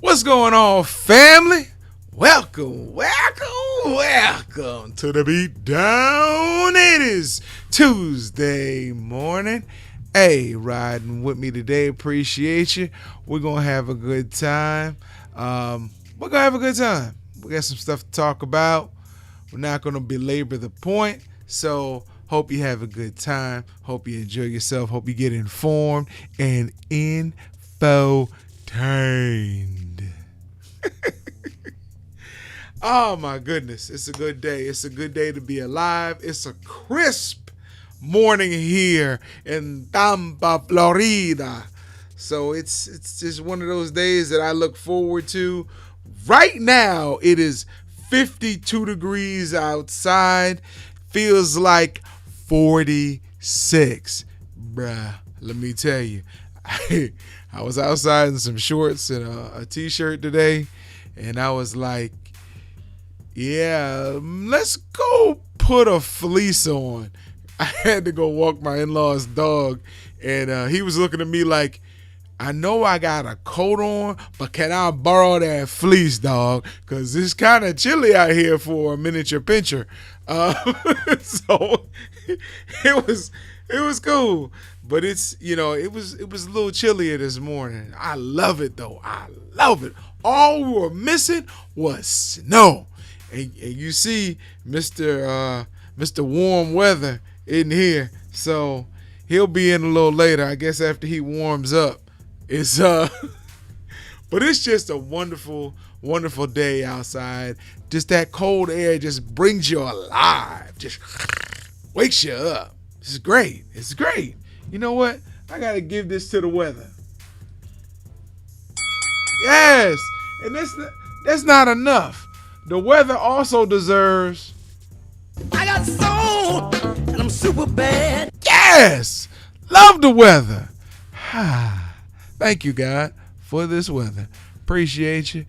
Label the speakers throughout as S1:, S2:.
S1: What's going on, family? Welcome to the Beatdown. It is Tuesday morning. Hey, riding with me today. Appreciate you. We're going to have a good time. We got some stuff to talk about. We're not going to belabor the point. So, hope you have a good time. Hope you enjoy yourself. Hope you get informed and infotained. Oh my goodness, it's a good day. It's a good day to be alive. It's a crisp morning here in Tampa, Florida. So it's just one of those days that I look forward to. Right now, it is 52 degrees outside. Feels like 46. Bruh, let me tell you. I was outside in some shorts and a t-shirt today, and I was like, yeah, let's go put a fleece on. I had to go walk my in-laws' dog, and he was looking at me like, I know I got a coat on, but can I borrow that fleece, dog? Because it's kind of chilly out here for a miniature pincher. So it was cool. But it was a little chillier this morning. I love it, though. I love it. All we were missing was snow. And you see Mr. Warm Weather in here. So he'll be in a little later, I guess, after he warms up. But it's just a wonderful, wonderful day outside. Just that cold air just brings you alive. Just wakes you up. It's great. It's great. You know what? I got to give this to the weather. Yes. And that's not enough. The weather also deserves.
S2: I got soul and I'm super bad.
S1: Yes. Love the weather. Thank you, God, for this weather. Appreciate you.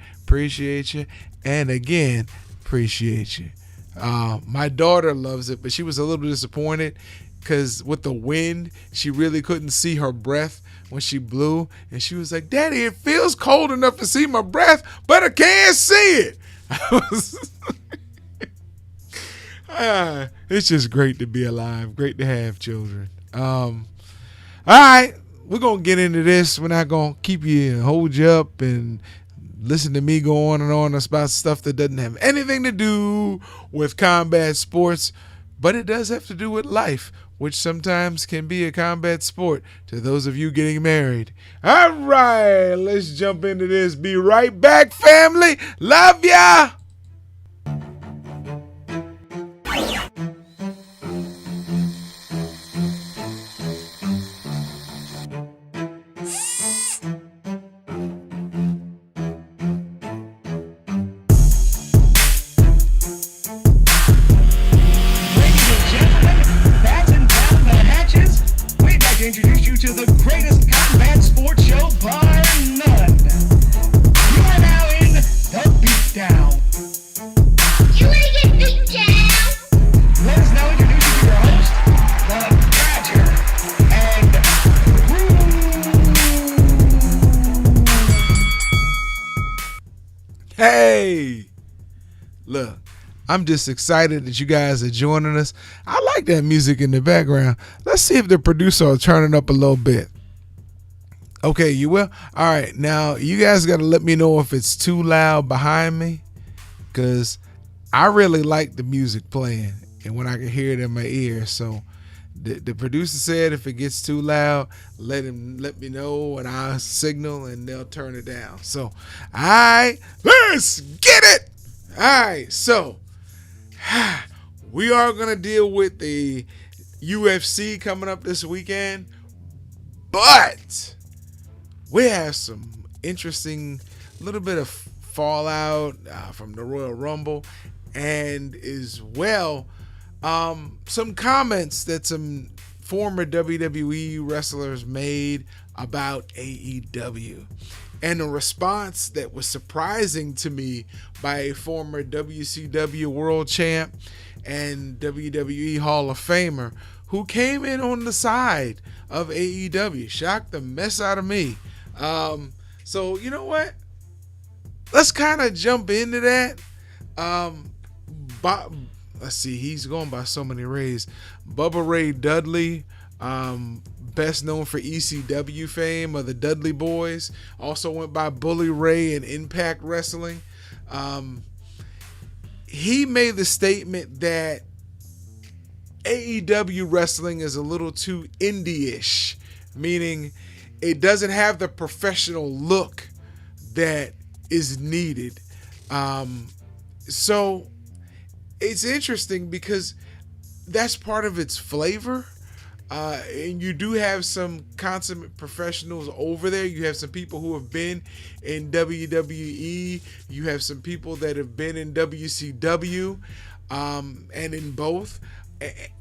S1: And again, appreciate you. My daughter loves it, but she was a little disappointed because with the wind, she really couldn't see her breath when she blew. And she was like, Daddy, it feels cold enough to see my breath, but I can't see it. It's just great to be alive. Great to have children. All right. We're going to get into this. We're not going to keep you and hold you up and listen to me go on and on about stuff that doesn't have anything to do with combat sports, but it does have to do with life, which sometimes can be a combat sport to those of you getting married. All right, let's jump into this. Be right back, family. Love ya.
S2: Introduce you to the greatest combat sports show bar none. You are now in the Beatdown.
S3: You wanna get beat down?
S2: Let us now introduce you to your host, the Badger, and Roo.
S1: Hey, look. I'm just excited that you guys are joining us. I like that music in the background. Let's see if the producer will turn it up a little bit. Okay, you will? All right, now you guys got to let me know if it's too loud behind me, because I really like the music playing and when I can hear it in my ear. So the producer said if it gets too loud, let me know and I'll signal and they'll turn it down. So, all right, let's get it. All right, so we are going to deal with the UFC coming up this weekend, but we have some interesting little bit of fallout from the Royal Rumble, and as well some comments that some former WWE wrestlers made about AEW. And a response that was surprising to me by a former WCW world champ and WWE Hall of Famer who came in on the side of AEW. Shocked the mess out of me. So you know what? let's kind of jump into that. Bob, let's see, he's going by so many Rays. Bubba Ray Dudley, best known for ECW fame of the Dudley Boys, also went by Bully Ray in Impact Wrestling. He made the statement that AEW wrestling is a little too indie-ish, meaning it doesn't have the professional look that is needed. So it's interesting because that's part of its flavor. And you do have some consummate professionals over there. You have some people who have been in WWE. You have some people that have been in WCW, and in both.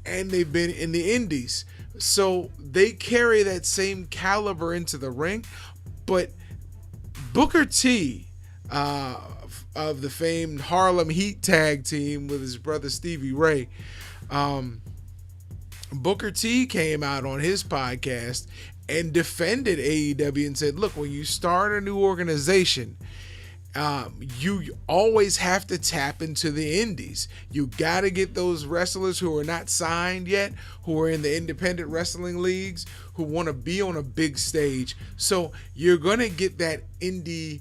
S1: And they've been in the indies. So they carry that same caliber into the ring. But Booker T, of the famed Harlem Heat tag team with his brother Stevie Ray, Booker T came out on his podcast and defended AEW and said, look, when you start a new organization, you always have to tap into the indies. You got to get those wrestlers who are not signed yet, who are in the independent wrestling leagues, who want to be on a big stage. So you're going to get that indie,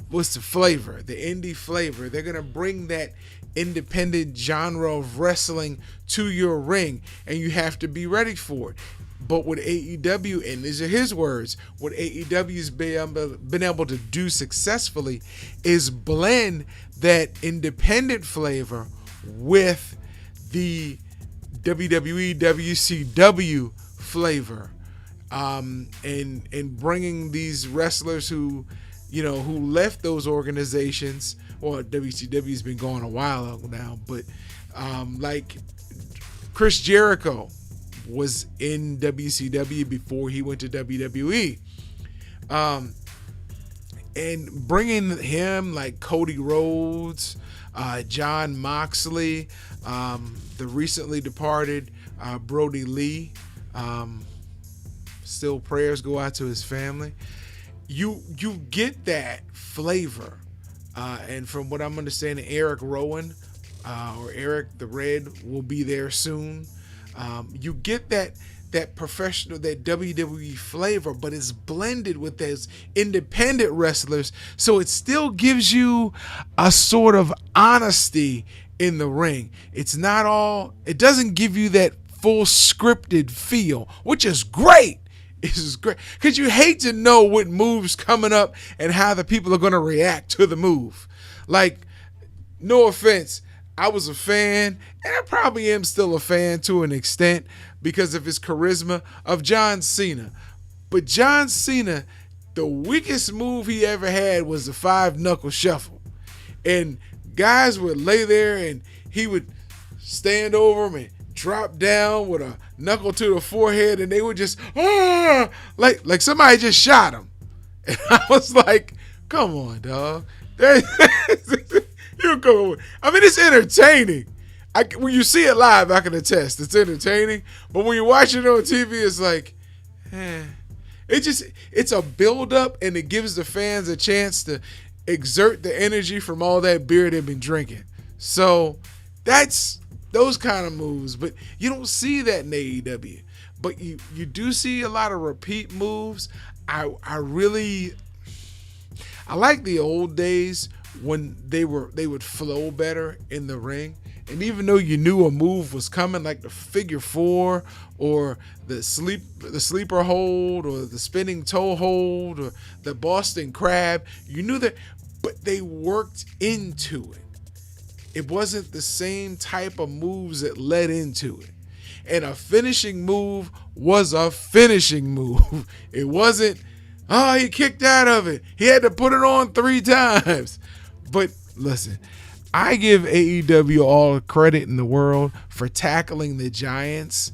S1: what's the flavor? The indie flavor. They're going to bring that independent genre of wrestling to your ring, and you have to be ready for it. But what AEW, and these are his words, what AEW's been able to do successfully is blend that independent flavor with the WWE, WCW flavor, and bringing these wrestlers who left those organizations. Well, WCW's been going a while now, but like Chris Jericho was in WCW before he went to WWE. And bringing him, like Cody Rhodes, John Moxley, the recently departed Brody Lee, still prayers go out to his family. You get that flavor. And from what I'm understanding, Eric Rowan, or Eric the Red, will be there soon. You get that professional, that WWE flavor, but it's blended with those independent wrestlers, so it still gives you a sort of honesty in the ring. It doesn't give you that full scripted feel, which is great. This is great because you hate to know what move's coming up and how the people are going to react to the move. Like, no offense, I was a fan, and I probably am still a fan to an extent because of his charisma, of John Cena. But John Cena, the weakest move he ever had was the 5-knuckle shuffle. And guys would lay there and he would stand over him and drop down with a knuckle to the forehead, and they would just, like somebody just shot him. And I was like, come on, dog. You go. I mean, it's entertaining. When you see it live, I can attest it's entertaining. But when you watch it on TV, it's like, it's a build up, and it gives the fans a chance to exert the energy from all that beer they've been drinking. So that's those kind of moves, but you don't see that in AEW. But you do see a lot of repeat moves. I like the old days when they would flow better in the ring. And even though you knew a move was coming, like the figure 4 or the sleeper hold or the spinning toe hold or the Boston Crab, you knew that, but they worked into it. It wasn't the same type of moves that led into it. And a finishing move was a finishing move. It wasn't, he kicked out of it. He had to put it on 3 times. But listen, I give AEW all the credit in the world for tackling the giant,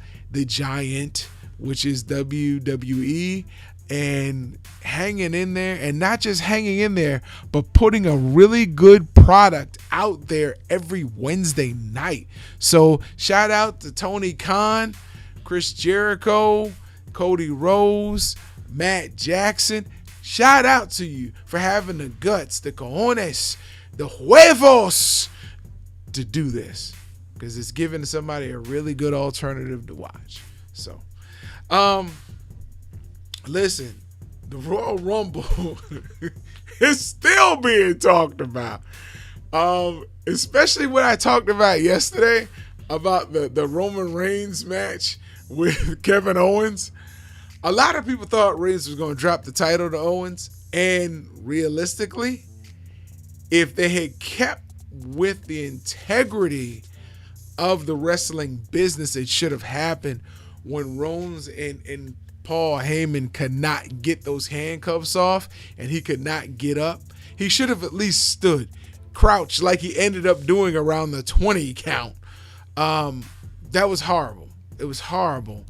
S1: which is WWE, and hanging in there, and not just hanging in there, but putting a really good product out there every Wednesday night. So shout out to Tony Khan, Chris Jericho, Cody Rhodes, Matt Jackson. shout out to you for having the guts, the cojones, the huevos to do this, because it's giving somebody a really good alternative to watch. So, listen, the Royal Rumble is still being talked about. Especially what I talked about yesterday about the Roman Reigns match with Kevin Owens. A lot of people thought Reigns was going to drop the title to Owens, and realistically, if they had kept with the integrity of the wrestling business, it should have happened when Rollins and Paul Heyman could not get those handcuffs off and he could not get up. He should have at least stood, crouched like he ended up doing around the 20 count. That was horrible. It was horrible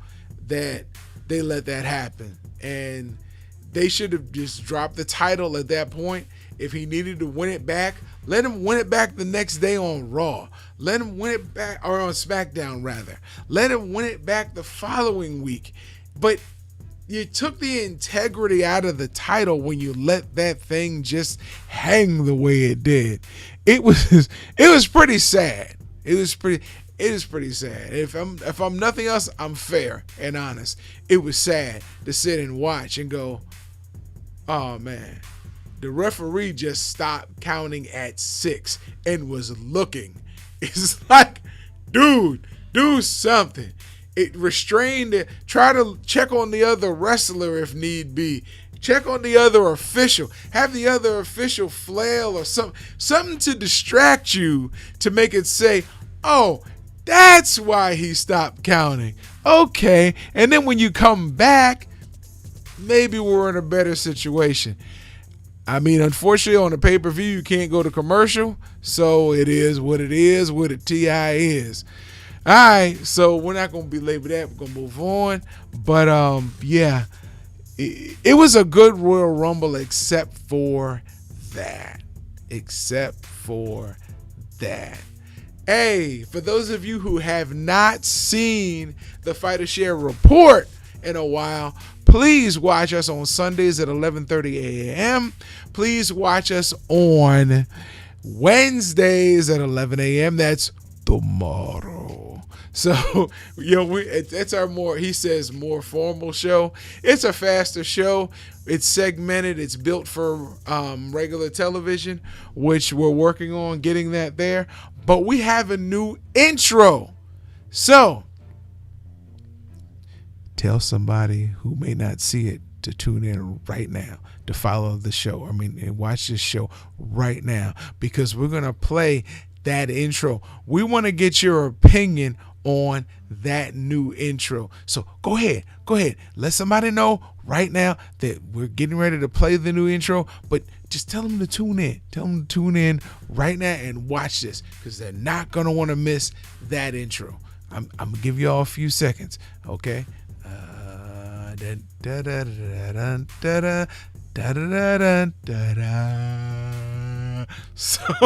S1: that they let that happen. And they should have just dropped the title at that point. If he needed to win it back, let him win it back the next day on Raw. Let him win it back, or on SmackDown rather. Let him win it back the following week. But you took the integrity out of the title when you let that thing just hang the way it did. It was pretty sad. It is pretty sad. If I'm nothing else, I'm fair and honest. It was sad to sit and watch and go, oh man, the referee just stopped counting at 6 and was looking. It's like, dude, do something. It restrained it. Try to check on the other wrestler if need be. Check on the other official. Have the other official flail or something to distract you to make it say, oh, that's why he stopped counting. Okay. And then when you come back, maybe we're in a better situation. I mean, unfortunately, on the pay-per-view, you can't go to commercial. So it is what it is, what a TI is. All right, so we're not going to belabor that. We're going to move on. But, yeah, it was a good Royal Rumble except for that. Hey, for those of you who have not seen the Fighter Share Report in a while, please watch us on Sundays at 11:30 a.m. Please watch us on Wednesdays at 11 a.m. That's tomorrow. So, it's our more formal show. It's a faster show. It's segmented. It's built for regular television, which we're working on getting that there. But we have a new intro. So, tell somebody who may not see it to tune in right now, to follow the show. And watch this show right now, because we're going to play that intro. We want to get your opinion on that new intro. So go ahead. Let somebody know right now that we're getting ready to play the new intro, but just tell them to tune in. Tell them to tune in right now and watch this, because they're not going to want to miss that intro. I'm going to give you all a few seconds, okay? So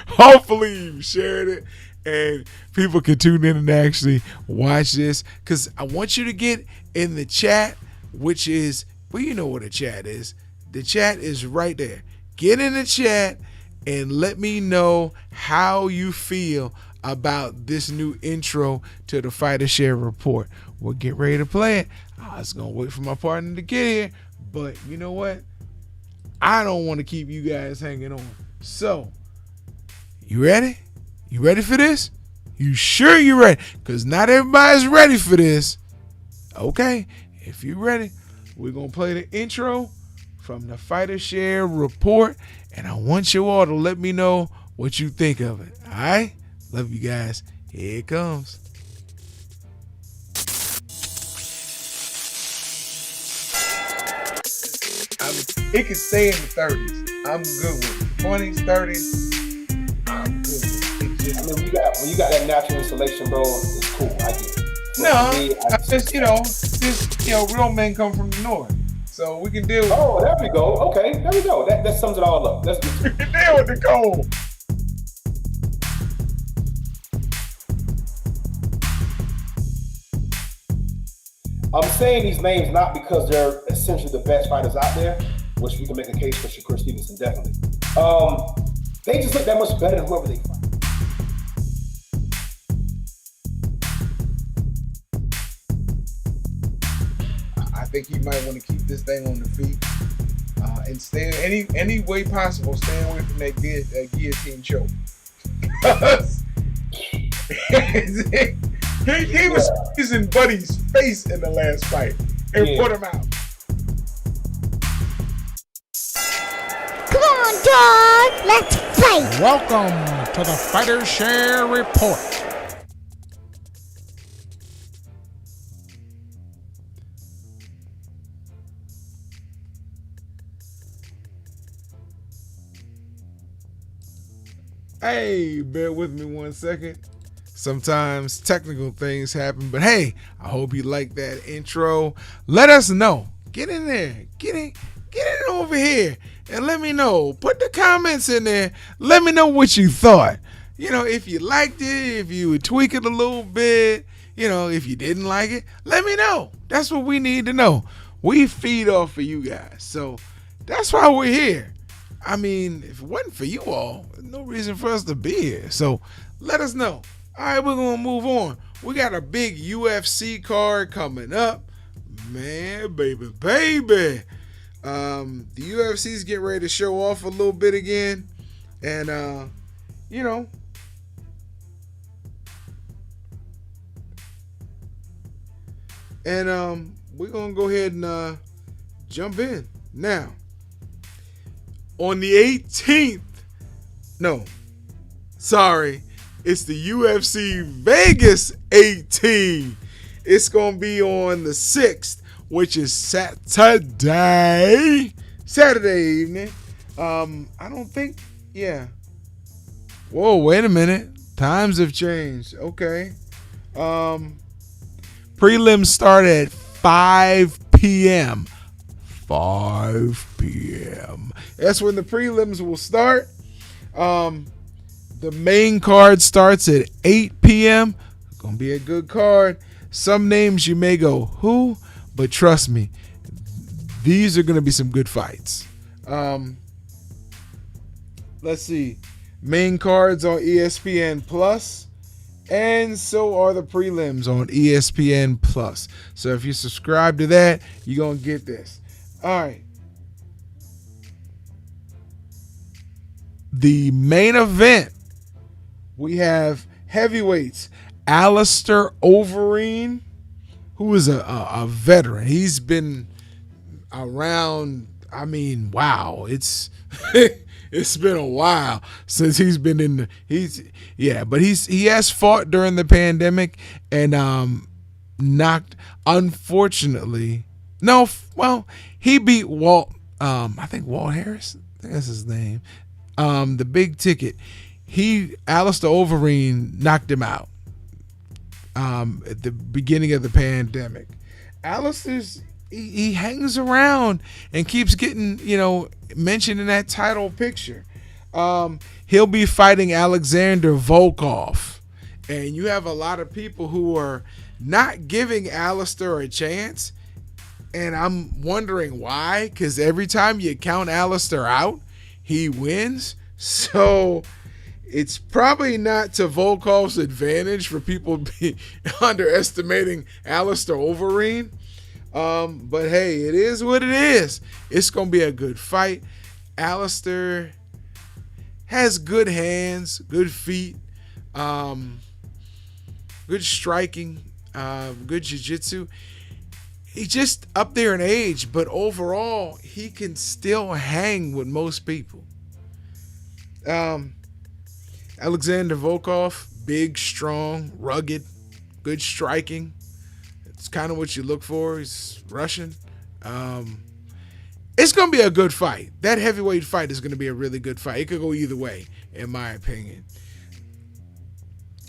S1: hopefully you shared it and people can tune in and actually watch this, because I want you to get in the chat, which is, well, you know what a chat is. The chat is right there. Get in the chat and let me know how you feel about this new intro to the Fighter Share Report. We'll get ready to play it. I was going to wait for my partner to get here, but you know what? I don't want to keep you guys hanging on. So, you ready? You ready for this? You sure you ready? Because not everybody's ready for this. Okay, if you're ready, we're going to play the intro from the Fighter Share Report, and I want you all to let me know what you think of it. All right? Love you guys. Here it comes. It can stay in the 30s. I'm good with it. 20s, 30s, I'm good with it.
S4: When you got that natural installation, bro, it's cool. I get it.
S1: Real men come from the north, so we can deal with.
S4: Oh, there we go. Okay, there we go. That sums it all up. Let's
S1: we can deal with the cold.
S4: I'm saying these names not because they're essentially the best fighters out there, which we can make a case for Shakur Stevenson definitely. They just look that much better than whoever they fight.
S1: I think he might want to keep this thing on the feet and stay any way possible. Stay away from that guillotine choke. he was squeezing Buddy's face in the last fight and put him out.
S3: Come on, dog. Let's fight.
S5: Welcome to the Fighter Share Report.
S1: Hey, bear with me 1 second. Sometimes technical things happen, but hey, I hope you like that intro. Let us know. Get in there. Get in over here and let me know. Put the comments in there. Let me know what you thought. You know, if you liked it, if you would tweak it a little bit, you know, if you didn't like it, let me know. That's what we need to know. We feed off of you guys. So that's why we're here. I mean, if it wasn't for you all, there's no reason for us to be here. So let us know. All right, we're going to move on. We got a big UFC card coming up. Man, baby. The UFC's getting ready to show off a little bit again. And, you know, we're going to go ahead and jump in. Now, on the 18th, it's the UFC Vegas 18. It's going to be on the 6th, which is Saturday evening. I don't think, Whoa, wait a minute. Times have changed. Okay. Prelims start at 5 p.m. 5 p.m. That's when the prelims will start. The main card starts at 8 p.m. It's going to be a good card. Some names you may go, who? But trust me, these are going to be some good fights. Let's see. Main cards on ESPN Plus, and so are the prelims on ESPN Plus. So if you subscribe to that, you're going to get this. All right. The main event, we have heavyweights. Alistair Overeem, who is a veteran. He's been around, I mean, wow. It's it's been a while since he's been in but he has fought during the pandemic and he beat Walt Harris. I think that's his name. The big ticket. Alistair Overeem knocked him out at the beginning of the pandemic. Alistair's he hangs around and keeps getting, mentioned in that title picture. He'll be fighting Alexander Volkov. And you have a lot of people who are not giving Alistair a chance. And I'm wondering why, because every time you count Alistair out, he wins. So it's probably not to Volkov's advantage for people underestimating Alistair Overeem. But hey, it is what it is. It's going to be a good fight. Alistair has good hands, good feet, good striking, good jiu-jitsu. He's just up there in age, but overall, he can still hang with most people. Alexander Volkov, big, strong, rugged, good striking. It's kind of what you look for. He's Russian. It's going to be a good fight. That heavyweight fight is going to be a really good fight. It could go either way, in my opinion.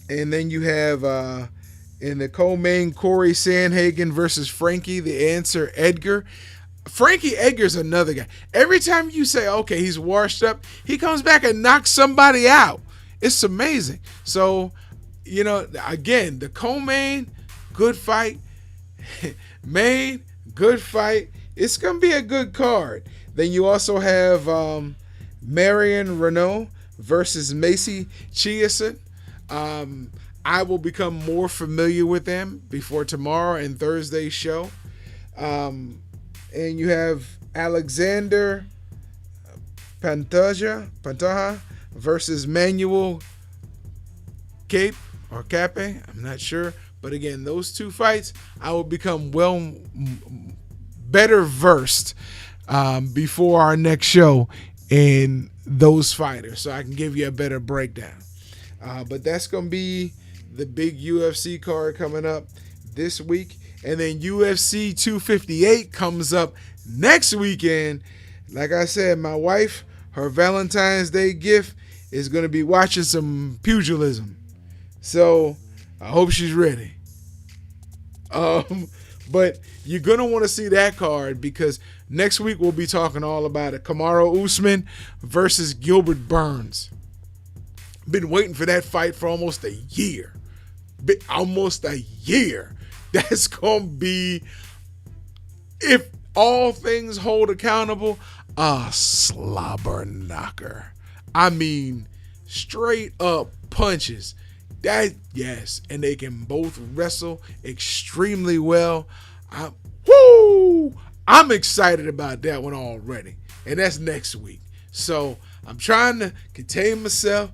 S1: And then you have in the co-main, Corey Sandhagen versus Frankie the Answer Edgar. Frankie Edgar's another guy. Every time you say, okay, he's washed up, he comes back and knocks somebody out. It's amazing. So, again, the co-main, good fight. Main, good fight. It's going to be a good card. Then you also have Marion Renault versus Macy Chiasson. I will become more familiar with them before tomorrow and Thursday's show. And you have Alexander Pantoja versus Manuel Cape. I'm not sure. But again, those two fights, I will become better versed before our next show in those fighters, so I can give you a better breakdown. But that's going to be the big UFC card coming up this week. And then UFC 258 comes up next weekend. Like I said, my wife, her Valentine's Day gift is going to be watching some pugilism. So I hope she's ready. But you're going to want to see that card because next week we'll be talking all about it. Kamaru Usman versus Gilbert Burns. Been waiting for that fight for almost a year. That's going to be, if all things hold accountable, a slobber knocker. I mean, straight up punches. Yes, and they can both wrestle extremely well. I'm excited about that one already, and that's next week. So I'm trying to contain myself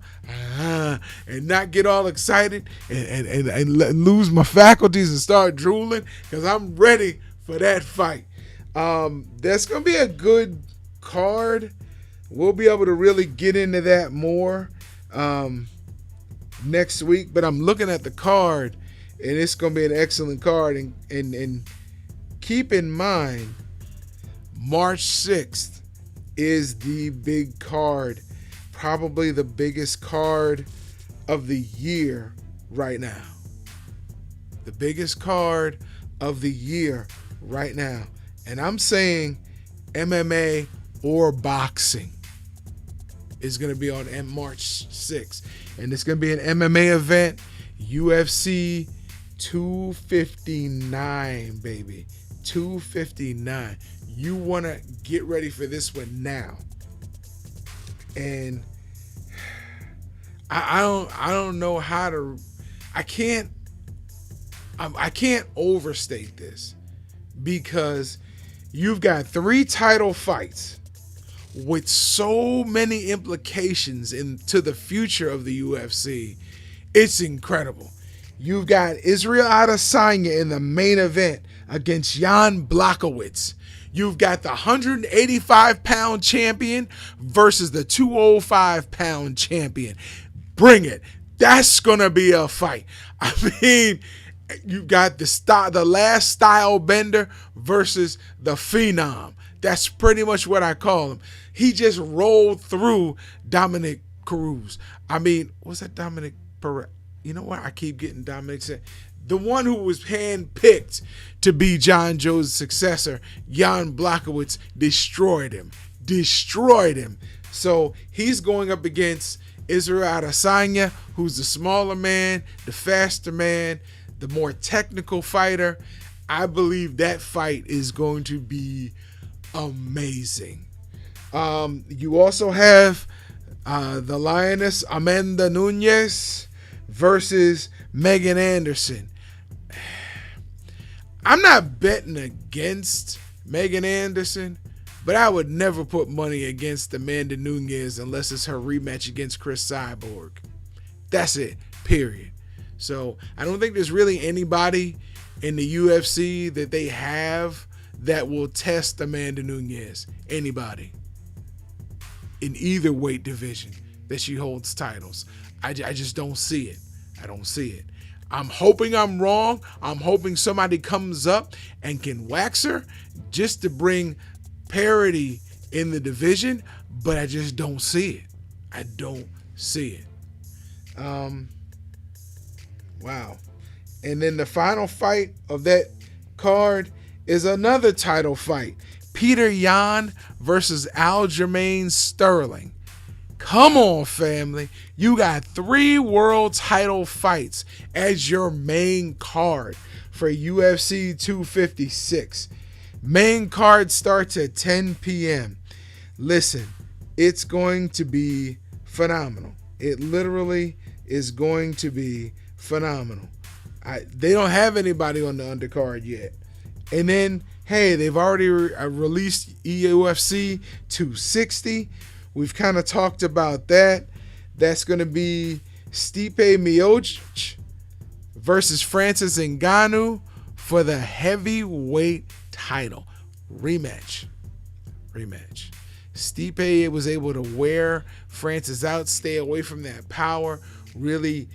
S1: and not get all excited and lose my faculties and start drooling because I'm ready for that fight. That's going to be a good card. We'll be able to really get into that more next week, but I'm looking at the card and it's going to be an excellent card. And keep in mind, March 6th is the big card, probably the biggest card of the year right now. The biggest card of the year right now. And I'm saying MMA or boxing is going to be on March 6th. And it's going to be an MMA event, UFC 259, baby. 259. You want to get ready for this one now. And I don't know how to, I can't overstate this because you've got 3 title fights with so many implications into the future of the UFC. It's incredible. You've got Israel Adesanya in the main event against Jan Blachowicz. You've got the 185-pound champion versus the 205-pound champion. Bring it. That's going to be a fight. I mean, you got the last style bender versus the phenom. That's pretty much what I call him. He just rolled through Dominic Cruz. I mean, what's that Dominic Perez? You know what? I keep getting Dominic said. The one who was handpicked to be John Joe's successor, Jan Blachowicz, destroyed him. So he's going up against Israel Adesanya, who's the smaller man, the faster man, the more technical fighter. I believe that fight is going to be amazing. You also have the Lioness Amanda Nunes versus Megan Anderson. I'm not betting against Megan Anderson, but I would never put money against Amanda Nunes unless it's her rematch against Chris Cyborg. That's it, period. So I don't think there's really anybody in the UFC that they have that will test Amanda Nunes. Anybody in either weight division that she holds titles. I just don't see it. I don't see it. I'm hoping I'm wrong. I'm hoping somebody comes up and can wax her just to bring parity in the division, but I just don't see it. I don't see it. Wow. And then the final fight of that card is another title fight. Peter Yan versus Aljamain Sterling. Come on, family. You got 3 world title fights as your main card for UFC 256. Main card starts at 10 p.m. Listen, it's going to be phenomenal. It literally is going to be phenomenal. They don't have anybody on the undercard yet. And then, hey, they've already released UFC 260. We've kind of talked about that. That's going to be Stipe Miocic versus Francis Ngannou for the heavyweight title. Rematch. Stipe was able to wear Francis out, stay away from that power, really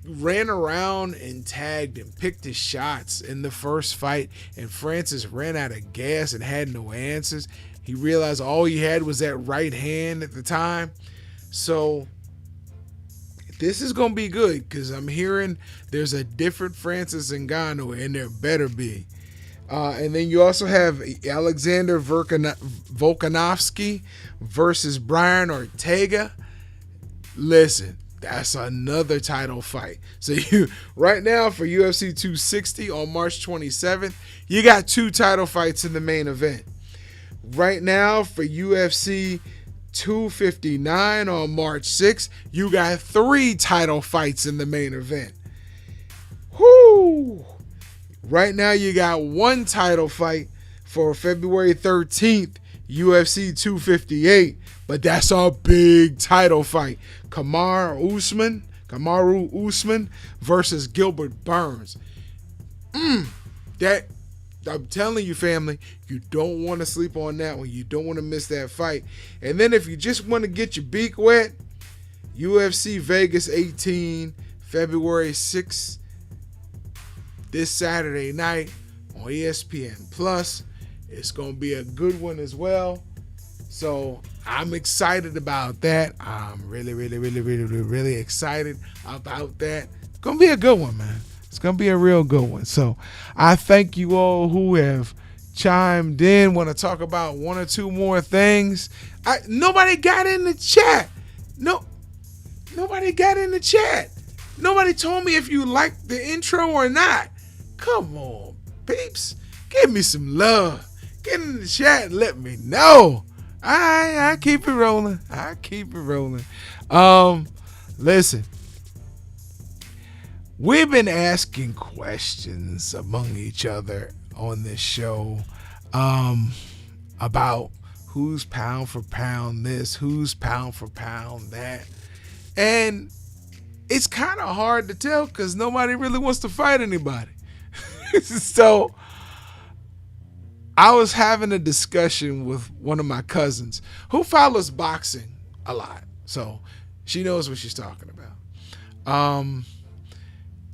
S1: ran around and tagged and picked his shots in the first fight, and Francis ran out of gas and had no answers. He realized all he had was that right hand at the time. So this is going to be good because I'm hearing there's a different Francis Ngannou, and there better be. And then you also have Alexander Volkanovski versus Brian Ortega. Listen, that's another title fight. So you right now for UFC 260 on March 27th, you got 2 title fights in the main event. Right now for UFC 259 on March 6th, you got 3 title fights in the main event. Whoo! Right now you got 1 title fight for February 13th, UFC 258, but that's a big title fight. Kamaru Usman versus Gilbert Burns. That I'm telling you, family, you don't want to sleep on that one. You don't want to miss that fight. And then if you just want to get your beak wet, UFC Vegas 18, February 6th, this Saturday night on ESPN Plus. It's going to be a good one as well. So I'm excited about that. I'm really excited about that. It's going to be a good one, man. It's going to be a real good one. So I thank you all who have chimed in. Want to talk about 1 or 2 more things. Nobody got in the chat. Nobody got in the chat. Nobody told me if you liked the intro or not. Come on, peeps. Give me some love. Get in the chat and let me know. I keep it rolling. Listen. We've been asking questions among each other on this show about who's pound for pound this, who's pound for pound that. And it's kind of hard to tell because nobody really wants to fight anybody. So I was having a discussion with one of my cousins who follows boxing a lot. So she knows what she's talking about.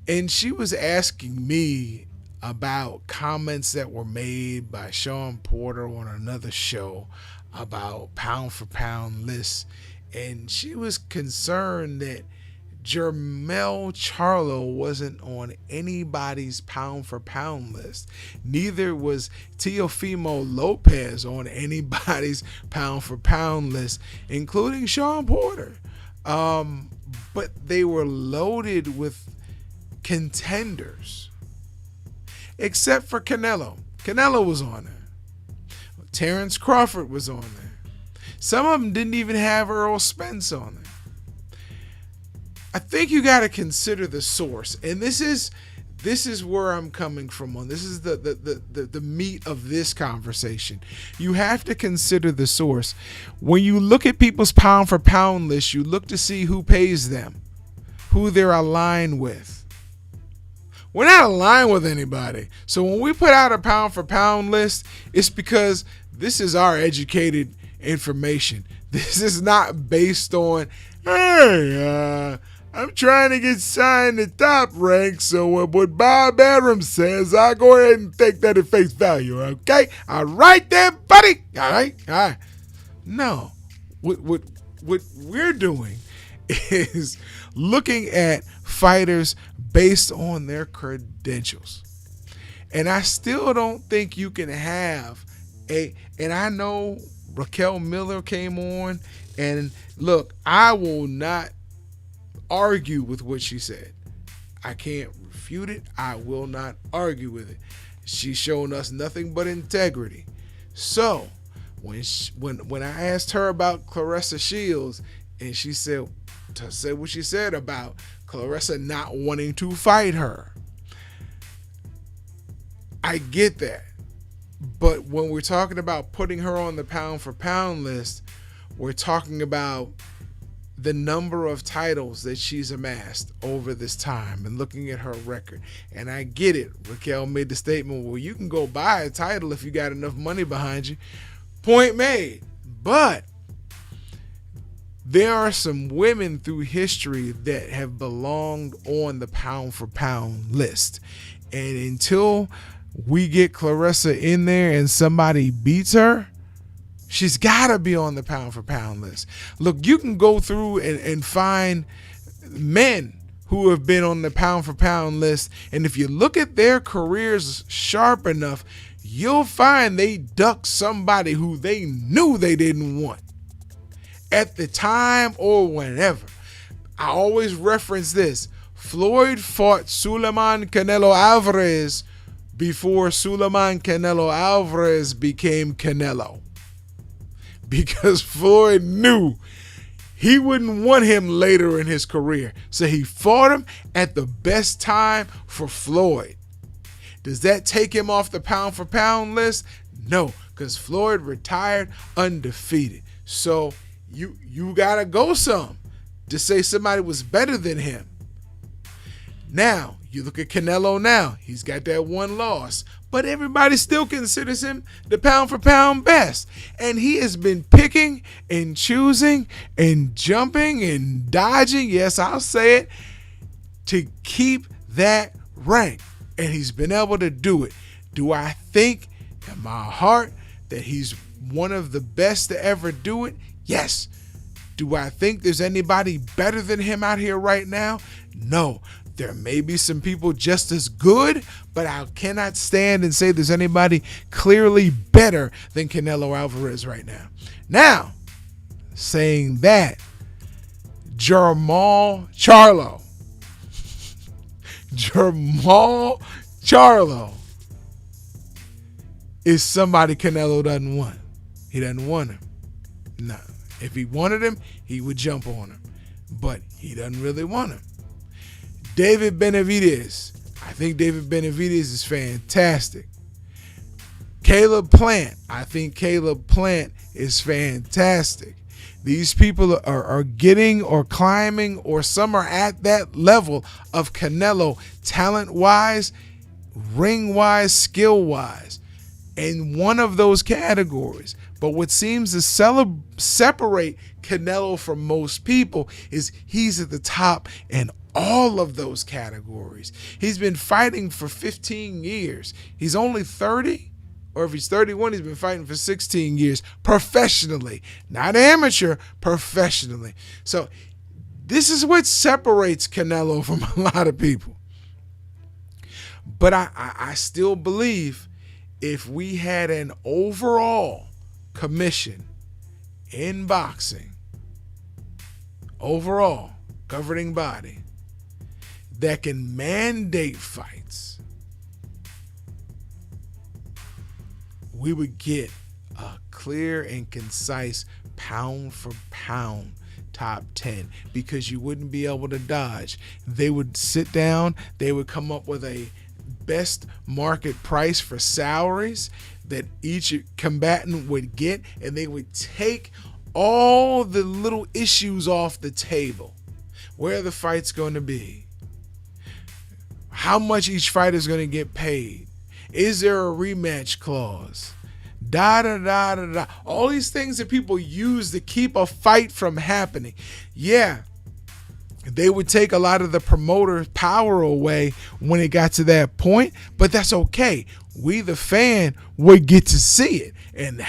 S1: And she was asking me about comments that were made by Sean Porter on another show about pound for pound lists. And she was concerned that Jermell Charlo wasn't on anybody's pound for pound list. Neither was Teofimo Lopez on anybody's pound for pound list, including Sean Porter. But they were loaded with contenders, except for Canelo. Canelo was on there. Terrence Crawford was on there. Some of them didn't even have Earl Spence on there. I think you got to consider the source, and this is where I'm coming from on. This is the meat of this conversation. You have to consider the source. When you look at people's pound for pound list, you look to see who pays them, who they're aligned with. We're not aligned with anybody. So when we put out a pound for pound list, it's because this is our educated information. This is not based on, hey, I'm trying to get signed to Top Rank, so what Bob Abrams says, I go ahead and take that at face value, okay? All right there, buddy. All right. No. What we're doing is looking at fighters based on their credentials. And I still don't think you can have and I know Raquel Miller came on And look, I will not argue with what she said. I can't refute it. I will not argue with it. She's shown us nothing but integrity. So when I asked her about Claressa Shields, and she said what she said about Claressa not wanting to fight her, I get that. But when we're talking about putting her on the pound for pound list, we're talking about the number of titles that she's amassed over this time and looking at her record. And I get it. Raquel made the statement, well, you can go buy a title if you got enough money behind you. Point made. But there are some women through history that have belonged on the pound for pound list. And until we get Claressa in there and somebody beats her, she's got to be on the pound for pound list. Look, you can go through and find men who have been on the pound for pound list, and if you look at their careers sharp enough, you'll find they ducked somebody who they knew they didn't want at the time or whenever. I always reference this. Floyd fought Suleiman Canelo Alvarez before Suleiman Canelo Alvarez became Canelo, because Floyd knew he wouldn't want him later in his career. So he fought him at the best time for Floyd. Does that take him off the pound for pound list? No, because Floyd retired undefeated. So you gotta go some to say somebody was better than him. Now, you look at Canelo now. He's got that one loss. But everybody still considers him the pound for pound best. And he has been picking and choosing and jumping and dodging, yes, I'll say it, to keep that rank. And he's been able to do it. Do I think in my heart that he's one of the best to ever do it? Yes. Do I think there's anybody better than him out here right now? No. There may be some people just as good, but I cannot stand and say there's anybody clearly better than Canelo Alvarez right now. Now, saying that, Jermall Charlo is somebody Canelo doesn't want. He doesn't want him. No. If he wanted him, he would jump on him. But he doesn't really want him. David Benavidez. I think David Benavidez is fantastic. Caleb Plant. I think Caleb Plant is fantastic. These people are getting or climbing, or some are at that level of Canelo, talent-wise, ring-wise, skill-wise, in one of those categories. But what seems to separate Canelo from most people is he's at the top in all of those categories. He's been fighting for 15 years. He's only 30, or if he's 31, he's been fighting for 16 years professionally, not amateur, professionally. So this is what separates Canelo from a lot of people. But I still believe if we had an overall commission in boxing, overall governing body, that can mandate fights, we would get a clear and concise pound for pound top 10, because you wouldn't be able to dodge. They would sit down, they would come up with a best market price for salaries that each combatant would get, and they would take all the little issues off the table. Where the fight's going to be, how much each fighter is going to get paid, is there a rematch clause, da-da-da-da-da. All these things that people use to keep a fight from happening. Yeah, they would take a lot of the promoter's power away when it got to that point, but that's okay. We, the fan, would get to see it, and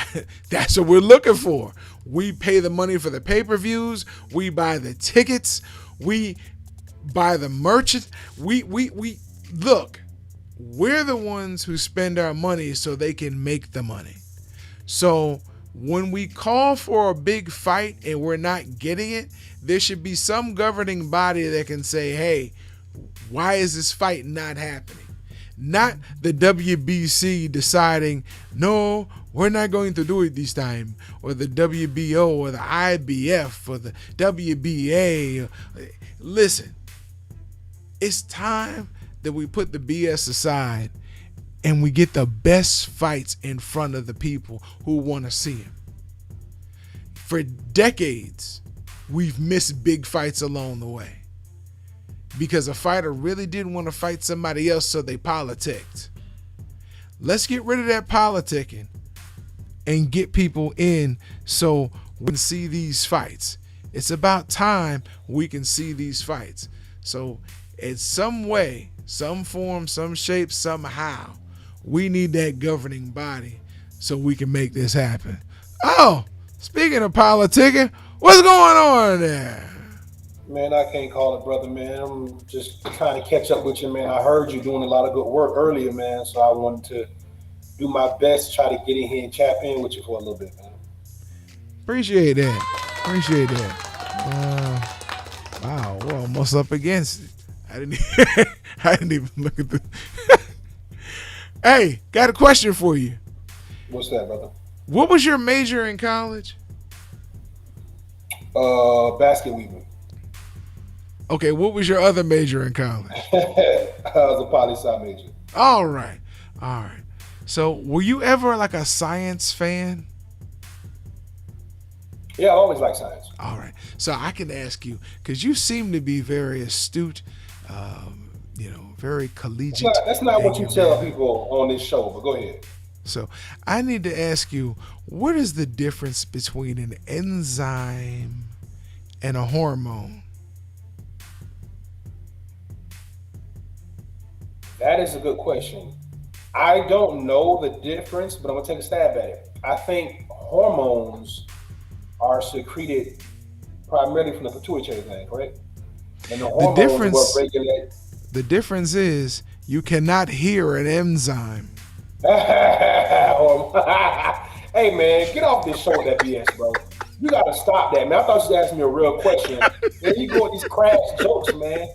S1: that's what we're looking for. We pay the money for the pay-per-views. We buy the tickets. We buy the merchant. We look, we're the ones who spend our money so they can make the money. So when we call for a big fight and we're not getting it, there should be some governing body that can say, hey, why is this fight not happening? Not the WBC deciding, no, we're not going to do it this time, or the WBO or the IBF or the WBA. Listen, it's time that we put the BS aside and we get the best fights in front of the people who want to see them. For decades, we've missed big fights along the way because a fighter really didn't want to fight somebody else, so they politicked. Let's get rid of that politicking and get people in so we can see these fights. It's about time we can see these fights. So in some way, some form, some shape, somehow, we need that governing body so we can make this happen. Oh, speaking of politicking, what's going on there?
S4: Man, I can't call it, brother, man. I'm just trying to catch up with you, man. I heard you doing a lot of good work earlier, man, so I wanted to do my best to try to get in here and chap in with you for a little bit, man.
S1: Appreciate that. Wow, we're almost up against it. I didn't even look at the. Hey, got a question for you.
S4: What's that, brother?
S1: What was your major in college?
S4: Basket weaving.
S1: Okay, what was your other major in college?
S4: I was a poli-sci major.
S1: All right. So, were you ever like a science fan?
S4: Yeah, I always like science.
S1: All right. So I can ask you, because you seem to be very astute, very collegiate.
S4: That's not what you tell people on this show, but go ahead.
S1: So I need to ask you, what is the difference between an enzyme and a hormone?
S4: That is a good question. I don't know the difference, but I'm going to take a stab at it. I think hormones are secreted primarily from the pituitary gland, correct? And the hormones what regulate.
S1: The difference is you cannot hear an enzyme.
S4: Hey, man, get off this show with that BS, bro. You got to stop that, man. I thought you was asking me a real question. And you go with these crash jokes, man.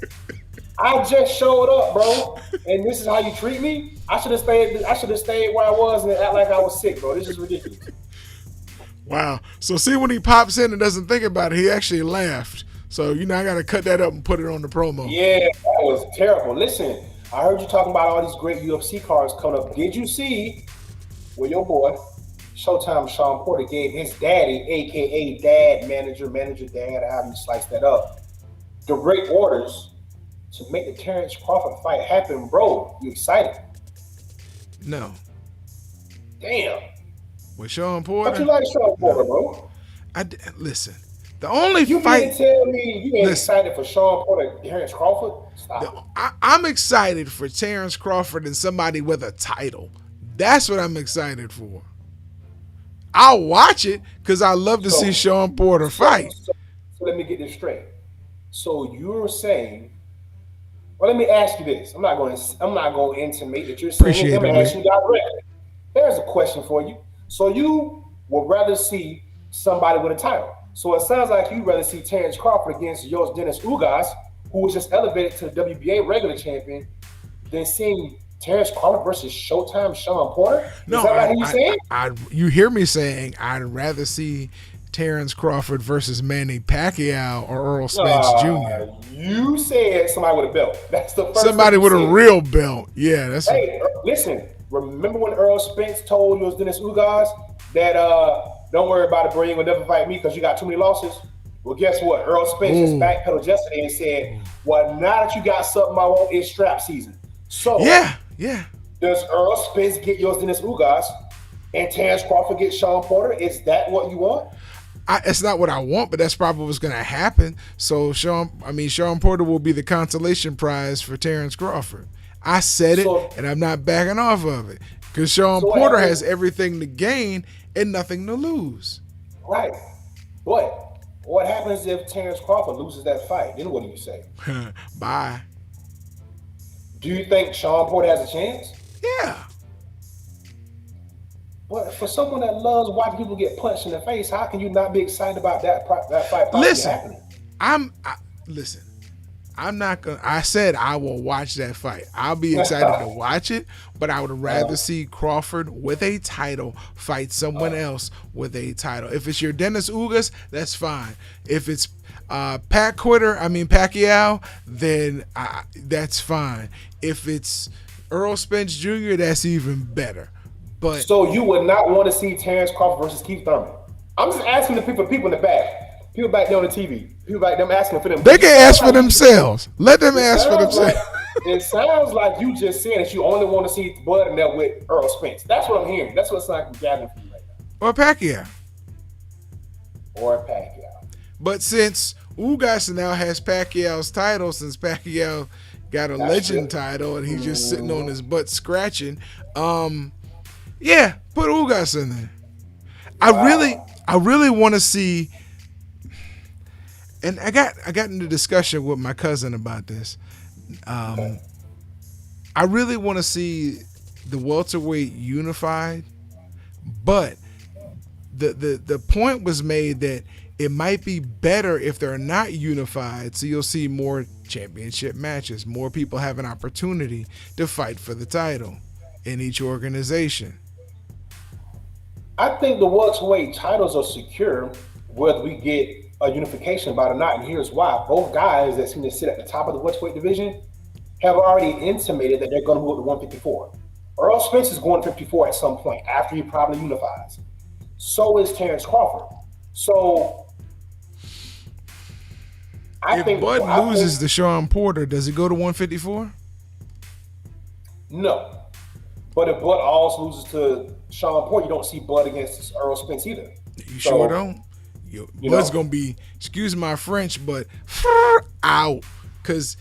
S4: I just showed up, bro, and this is how you treat me? I should have stayed where I was and act like I was sick, bro. This is ridiculous.
S1: Wow. So see, when he pops in and doesn't think about it, he actually laughed. So, I got to cut that up and put it on the promo.
S4: Yeah, that was terrible. Listen, I heard you talking about all these great UFC cards coming up. Did you see where your boy, Showtime Sean Porter, gave his daddy, a.k.a. dad, manager, dad, how do you slice that up, the great orders to make the Terrence Crawford fight happen, bro? You excited?
S1: No.
S4: Damn.
S1: With Sean Porter?
S4: But you like Sean Porter, bro?
S1: Listen, the only
S4: you
S1: fight.
S4: You tell me you ain't excited for Sean Porter and Terrence Crawford? Stop.
S1: I'm excited for Terrence Crawford and somebody with a title. That's what I'm excited for. I'll watch it because I love to see Sean Porter fight.
S4: So let me get this straight. So you're saying, well, let me ask you this. I'm not going to intimate that you're saying.
S1: Appreciate
S4: Let me
S1: it,
S4: ask you directly. There's a question for you. So you would rather see somebody with a title. So it sounds like you'd rather see Terrence Crawford against Jos Dennis Ugas, who was just elevated to the WBA regular champion, than seeing Terrence Crawford versus Showtime Sean Porter?
S1: No,
S4: is that what you're saying?
S1: You hear me saying I'd rather see Terrence Crawford versus Manny Pacquiao or Earl Spence Jr.
S4: You said somebody with a belt. That's the first.
S1: Somebody with a real belt. Yeah, that's.
S4: Hey, listen. Remember when Earl Spence told Jos Dennis Ugas that don't worry about it, bro, you ain't gonna never fight me because you got too many losses? Well, guess what? Earl Spence just backpedaled yesterday and said, well, now that you got something I want, it's strap season. So
S1: yeah.
S4: Does Earl Spence get Jos Dennis Ugas and Terrence Crawford get Sean Porter? Is that what you want?
S1: It's not what I want, but that's probably what's going to happen. So Sean Porter will be the consolation prize for Terrence Crawford. I said it, and I'm not backing off of it because Sean Porter has everything to gain and nothing to lose.
S4: Right. But what happens if Terrence Crawford loses that fight? Then what do you say?
S1: Bye.
S4: Do you think Sean Porter has a chance?
S1: Yeah.
S4: But for someone that loves watching people get punched in the face, how can you not be excited about that fight possibly
S1: Listen,
S4: happening?
S1: Listen. I'm not gonna. I said I will watch that fight. I'll be excited to watch it, but I would rather see Crawford with a title fight someone else with a title. If it's your Dennis Ugas, that's fine. If it's Pacquiao, then that's fine. If it's Earl Spence Jr., that's even better. But
S4: So you would not want to see Terrence Crawford versus Keith Thurman? I'm just asking the people in the back. People back there on the TV. People back them asking for them.
S1: they can ask for themselves. Let them ask for themselves.
S4: It sounds like you just saying that you only want to see Bud in there with Earl Spence. That's what I'm hearing. That's what it's like I'm gathering from you right now.
S1: Or Pacquiao.
S4: Or Pacquiao.
S1: But since Ugas now has Pacquiao's title, since Pacquiao got a legend title and he's just sitting on his butt scratching, yeah, put Ugas in there. I really want to see. And I got into discussion with my cousin about this. I really want to see the welterweight unified, but the point was made that it might be better if they're not unified, so you'll see more championship matches, more people have an opportunity to fight for the title in each organization.
S4: I think the welterweight titles are secure whether we get a unification about it or not, and here's why. Both guys that seem to sit at the top of the welterweight division have already intimated that they're going to move to 154. Earl Spence is going 54 at some point after he probably unifies. So is Terrence Crawford. So
S1: If Bud loses to Sean Porter, does he go to 154?
S4: No. But if Bud also loses to Sean Porter, you don't see Bud against Earl Spence either.
S1: You sure don't? Bud's going to be, excuse my French, but out. Because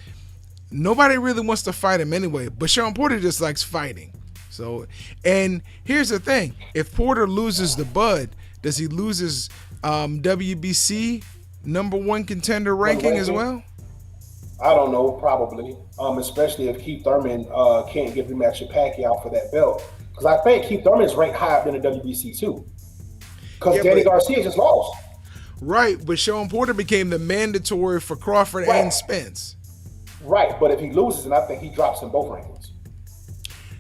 S1: nobody really wants to fight him anyway. But Sean Porter just likes fighting. So, and here's the thing. If Porter loses to Bud, does he lose his WBC #1 contender ranking as well?
S4: I don't know, probably. Especially if Keith Thurman can't get rematch with Pacquiao for that belt. Because I think Keith Thurman is ranked high up in the WBC too. Because Danny Garcia just lost.
S1: Right, but Sean Porter became the mandatory for Crawford and Spence.
S4: Right, but if he loses, then I think he drops in both rankings.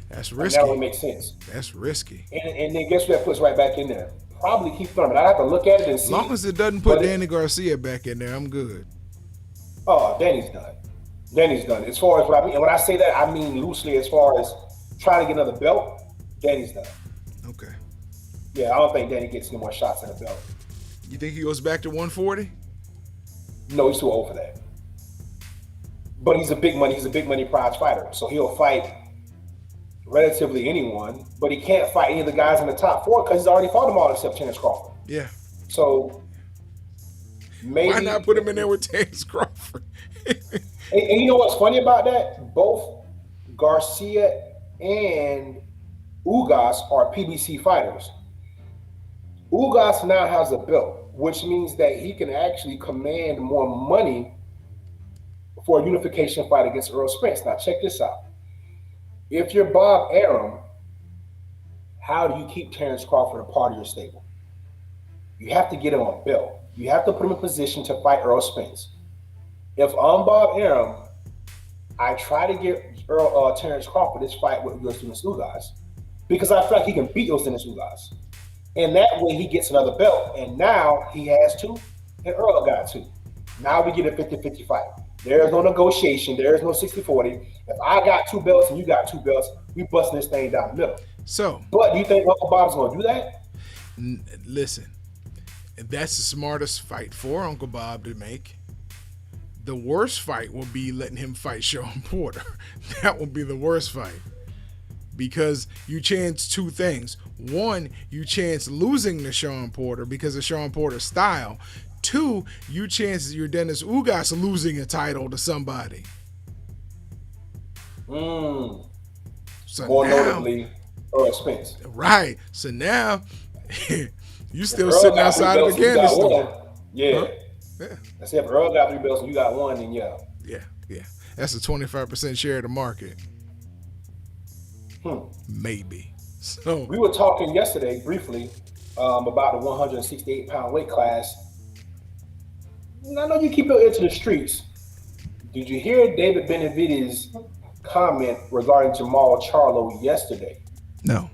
S1: That's risky.
S4: That would make sense.
S1: That's risky.
S4: And then guess who that puts right back in there? Probably Keith Thurman. I have to look at it and see.
S1: As long as it doesn't put Danny Garcia back in there, I'm good.
S4: Oh, Danny's done. Danny's done. As far as what I mean, and when I say that, I mean loosely as far as trying to get another belt, Danny's done.
S1: Okay.
S4: Yeah, I don't think Danny gets any more shots at a belt.
S1: You think he goes back to 140?
S4: No, he's too old for that. But he's a big money prize fighter. So he'll fight relatively anyone, but he can't fight any of the guys in the top 4 because he's already fought them all except Terrence Crawford.
S1: Yeah.
S4: So maybe
S1: why not put him in there with Terrence Crawford?
S4: and you know what's funny about that? Both Garcia and Ugas are PBC fighters. Ugas now has a belt, which means that he can actually command more money for a unification fight against Earl Spence. Now check this out. If you're Bob Arum, how do you keep Terrence Crawford a part of your stable? You have to get him a belt. You have to put him in position to fight Earl Spence. If I'm Bob Arum, I try to get Terrence Crawford this fight with Dennis Ugas because I feel like he can beat Dennis Ugas. And that way he gets another belt. And now he has 2 and Earl got 2. Now we get a 50-50 fight. There's no negotiation. There's no 60-40. If I got 2 belts and you got 2 belts, we busting this thing down the middle.
S1: So,
S4: but do you think Uncle Bob's going to do that?
S1: Listen, that's the smartest fight for Uncle Bob to make. The worst fight will be letting him fight Sean Porter. That will be the worst fight. Because you chance 2 things. 1, you chance losing to Sean Porter because of Sean Porter's style. 2, you chance your Dennis Ugas losing a title to somebody.
S4: So
S1: more
S4: notably, Earl Spence.
S1: Right. So now, you still sitting outside of the candy store.
S4: Yeah. Huh? Yeah. Let's say if Earl got 3 belts and you got 1, then yeah.
S1: Yeah. That's a 25% share of the market. Maybe. So
S4: We were talking yesterday briefly about the 168-pound weight class. And I know you keep your ear to the streets. Did you hear David Benavidez' comment regarding Jamal Charlo yesterday?
S1: no.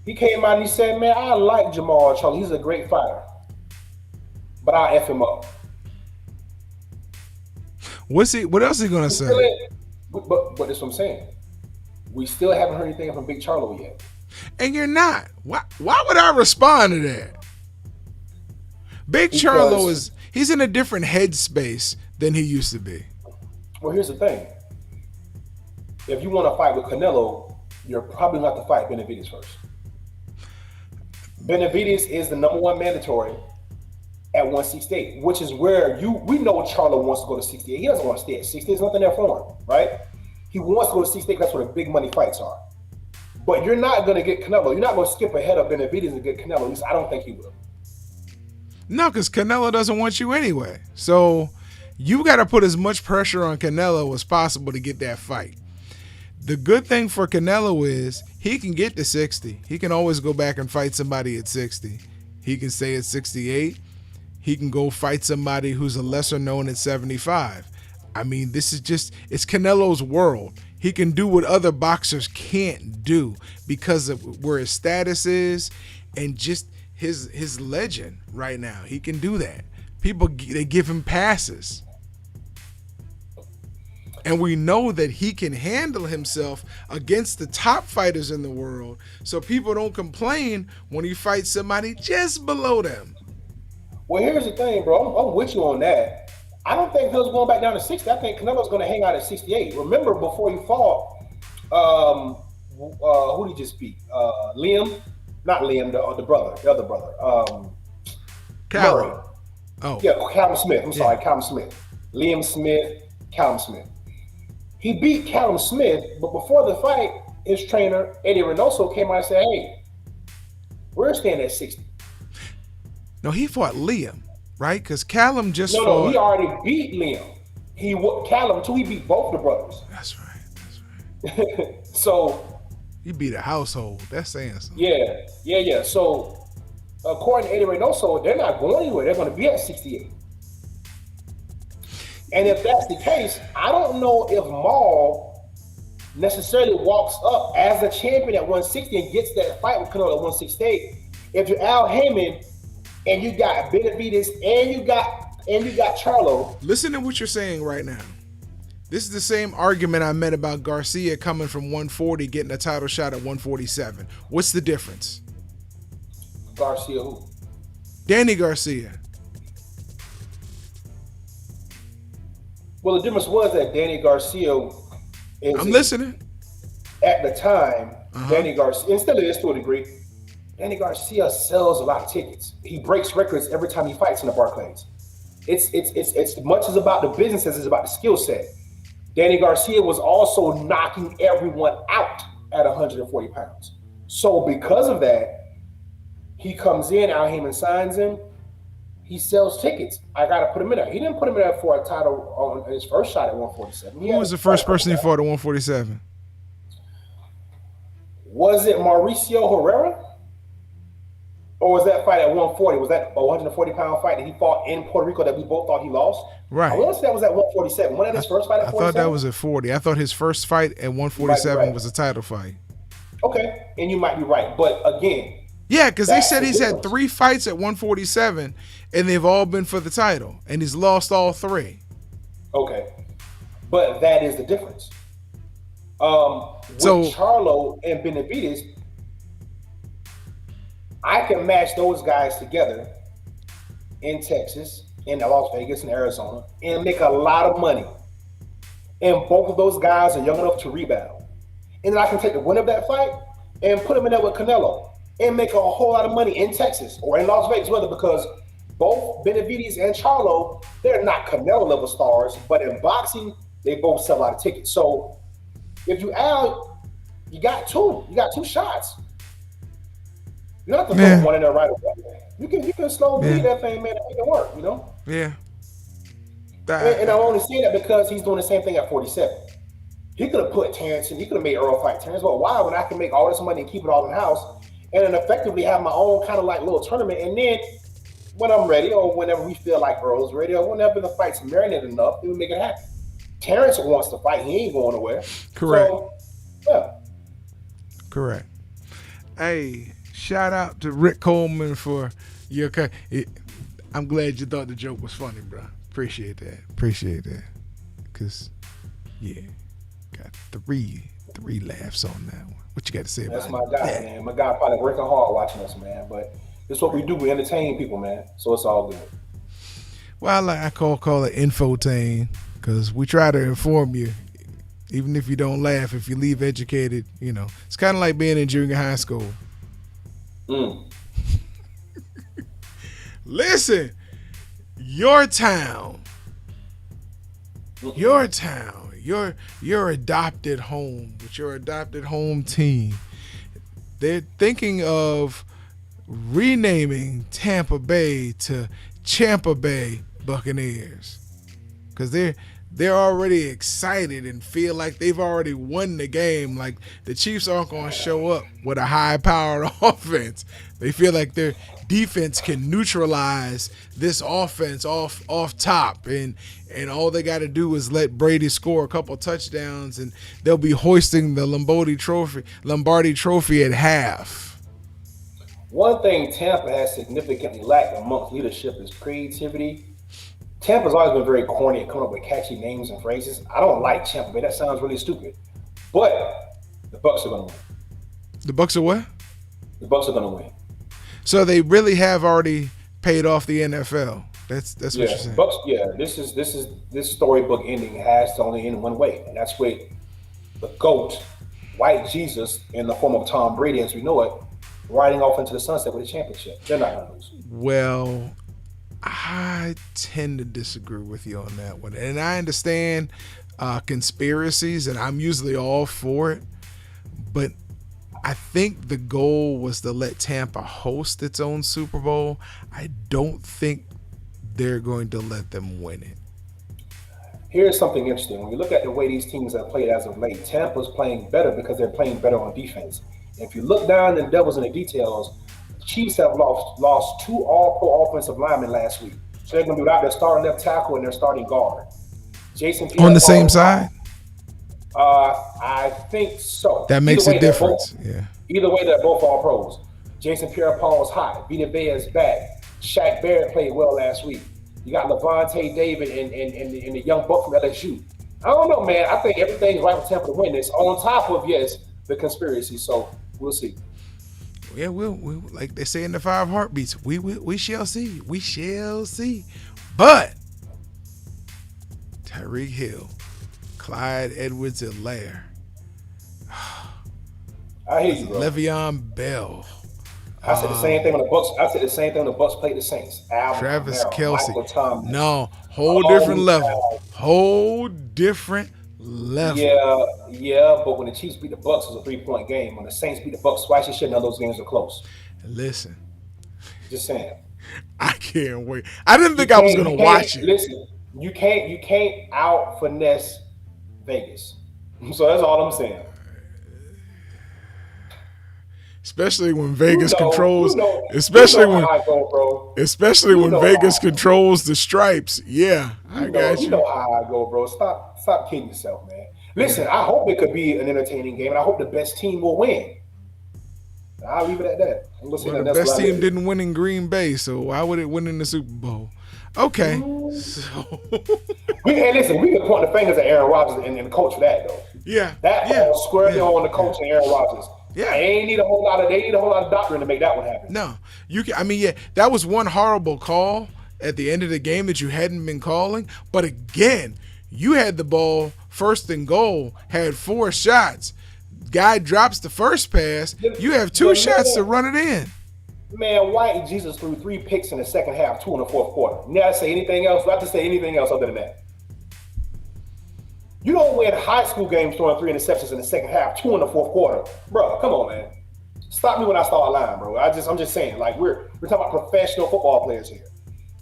S4: He came out and he said, "Man, I like Jamal Charlo. He's a great fighter, but I'll F him up."
S1: What else is he gonna
S4: We
S1: say?
S4: still ain't- but that's what I'm saying. We still haven't heard anything from Big Charlo yet.
S1: And you're not. Why would I respond to that? Big Charlo he's in a different headspace than he used to be.
S4: Well, here's the thing. If you want to fight with Canelo, you're probably going to have to fight Benavidez first. Benavidez is the number one mandatory at 168, which is where we know Charlo wants to go to 68. He doesn't want to stay at 60. There's nothing there for him, right? He wants to go to 68. That's where the big money fights are. But you're not going to get Canelo. You're not going to skip ahead of Benavidez and get Canelo. At least I don't think he will.
S1: No, because Canelo doesn't want you anyway. So you got to put as much pressure on Canelo as possible to get that fight. The good thing for Canelo is he can get to 60. He can always go back and fight somebody at 60. He can stay at 68. He can go fight somebody who's a lesser known at 75. I mean, it's Canelo's world. He can do what other boxers can't do because of where his status is and just his legend right now. He can do that. People, they give him passes. And we know that he can handle himself against the top fighters in the world. So people don't complain when he fights somebody just below them.
S4: Well, here's the thing, bro. I'm with you on that. I don't think Canelo's going back down to 60. I think Canelo's going to hang out at 68. Remember, before he fought, who did he just beat? Liam? Not Liam, the other brother.
S1: Callum.
S4: Murray.
S1: Oh.
S4: Yeah, Callum Smith. I'm sorry, Callum Smith. Liam Smith, Callum Smith. He beat Callum Smith, but before the fight, his trainer, Eddie Reynoso, came out and said, "Hey, we're staying at 60.
S1: No, he fought Liam, right? Because Callum just fought.
S4: No, he already beat Liam. Callum too. He beat both the brothers.
S1: That's right.
S4: So
S1: he beat a household. That's saying something.
S4: yeah. So according to Eddie Reynoso, they're not going anywhere. They're going to be at 68. And if that's the case, I don't know if Maul necessarily walks up as a champion at 160 and gets that fight with Canelo at 168. If you're Al Heyman and you got Benavidez and you got Charlo.
S1: Listen to what you're saying right now. This is the same argument I made about Garcia coming from 140, getting a title shot at 147. What's the difference?
S4: Garcia who?
S1: Danny Garcia.
S4: Well, the difference was that Danny Garcia
S1: I'm listening.
S4: At the time, Danny Garcia, and still is to a degree, Danny Garcia sells a lot of tickets. He breaks records every time he fights in the Barclays. It's as much as about the business as it's about the skill set. Danny Garcia was also knocking everyone out at 140 pounds. So because of that, he comes in, Al Heyman signs him, he sells tickets. I got to put him in there. He didn't put him in there for a title on his first shot at 147.
S1: Who was the first person he fought at 147?
S4: Was it Mauricio Herrera? Or was that fight at 140? Was that a 140-pound fight that he fought in Puerto Rico that we both thought he lost?
S1: Right.
S4: I want to say that was at 147. Wasn't that his first fight at 147?
S1: I thought that was at 40. I thought his first fight at 147 was a title fight.
S4: Okay, and you might be right. But again,
S1: yeah, because they said he's had 3 fights at 147, and they've all been for the title, and he's lost all 3.
S4: Okay, but that is the difference. With Charlo and Benavidez, I can match those guys together in Texas, in Las Vegas, and Arizona, and make a lot of money. And both of those guys are young enough to rebound. And then I can take the winner of that fight and put them in there with Canelo and make a whole lot of money in Texas or in Las Vegas, whether because both Benavidez and Charlo, they're not Canelo level stars, but in boxing, they both sell a lot of tickets. So if you add, you got two shots. You don't have to put one in there right away. You can slowly lead that thing, man, and make it work, you know?
S1: Yeah.
S4: And I'm only saying that because he's doing the same thing at 47. He could have put Terrence in. He could have made Earl fight Terrence. But why, when I can make all this money and keep it all in house, and then effectively have my own kind of like little tournament, and then when I'm ready, or whenever we feel like Earl's ready, or whenever the fight's marinated enough, we make it happen. Terrence wants to fight. He ain't going nowhere.
S1: Correct.
S4: So, yeah.
S1: Correct. Hey, shout out to Rick Coleman for your. I'm glad you thought the joke was funny, bro. Appreciate that. Cause yeah, got three laughs on that one. What you got to say about
S4: That's my guy,
S1: that?
S4: man. My guy probably working hard watching us, man. But it's what we do. We entertain people, man. So it's all good.
S1: Well, I call it infotain, because we try to inform you, even if you don't laugh. If you leave educated, it's kind of like being in junior high school. Listen, your town, your adopted home, with your adopted home team, they're thinking of renaming Tampa Bay to Champa Bay Buccaneers, because they're already excited and feel like they've already won the game. Like the Chiefs aren't going to show up with a high-powered offense. They feel like their defense can neutralize this offense off top, and all they got to do is let Brady score a couple touchdowns, and they'll be hoisting the Lombardi Trophy at half.
S4: One thing Tampa has significantly lacked amongst leadership is creativity. Tampa's always been very corny and come up with catchy names and phrases. I don't like Tampa Bay. That sounds really stupid. But the Bucs are going to win.
S1: The Bucs are what?
S4: The Bucs are going to win.
S1: So they really have already paid off the NFL. That's what you're saying.
S4: Bucs. Yeah, this storybook ending has to only end one way, and that's with the GOAT, White Jesus, in the form of Tom Brady, as we know it, riding off into the sunset with a championship. They're not going to lose.
S1: Well, I tend to disagree with you on that one, and I understand conspiracies, and I'm usually all for it, but I think the goal was to let Tampa host its own Super Bowl. I don't think they're going to let them win it.
S4: Here's something interesting. When you look at the way these teams have played as of late, Tampa's playing better because they're playing better on defense. And if you look down the devils in the details, the Chiefs have lost 2 all-pro offensive linemen last week. So they're going to be without their starting left tackle and their starting guard. Jason Pierre
S1: On the same side?
S4: I think so.
S1: That makes a difference.
S4: Either way, they're both all pros. Jason Pierre-Paul's hot. Vita Vea is back. Shaq Barrett played well last week. You got Levante David and the young buck from LSU. I don't know, man. I think everything's right for Tampa to win this. On top of, yes, the conspiracy. So we'll see.
S1: Yeah, we'll like they say in the 5 heartbeats. We shall see. We shall see. But Tyreek Hill, Clyde Edwards-Helaire,
S4: I hear you, bro.
S1: Le'Veon Bell.
S4: I said the same thing when the Bucs. I said the same thing when the Bucs played the Saints. Alvin
S1: Travis
S4: Kamara,
S1: Kelce.
S4: Michael Thomas.
S1: No, whole different level. Whole different level.
S4: Yeah, but when the Chiefs beat the Bucs, it was a 3-point game. When the Saints beat the Bucs twice, you shouldn't know those games are close.
S1: Listen,
S4: Just saying.
S1: I can't wait. I didn't think I was gonna watch it.
S4: Listen, you can't out finesse Vegas. So that's all I'm saying.
S1: Especially when Vegas controls.
S4: Especially
S1: when Vegas controls the stripes. Yeah, I got you.
S4: You know how I go, bro. Stop kidding yourself, man. Listen, I hope it could be an entertaining game, and I hope the best team will win. I'll leave it at that.
S1: Well, the best team didn't win in Green Bay, so why would it win in the Super Bowl? Okay. So.
S4: Hey, listen, we can point the fingers at Aaron Rodgers and the coach for that, though.
S1: Yeah.
S4: That falls squarely on the coach and Aaron Rodgers.
S1: Yeah.
S4: They need a whole lot of doctoring to make that one happen.
S1: No. That was one horrible call at the end of the game that you hadn't been calling. But again, you had the ball first and goal, had 4 shots. Guy drops the first pass. You have 2 shots to run it in.
S4: Man, White Jesus threw 3 picks in the second half, 2 in the fourth quarter. You gotta say anything else? Do I have to say anything else other than that? You don't win high school games throwing 3 interceptions in the second half, 2 in the fourth quarter. Bro, come on, man. Stop me when I start lying, bro. I'm just saying, like, we're talking about professional football players here.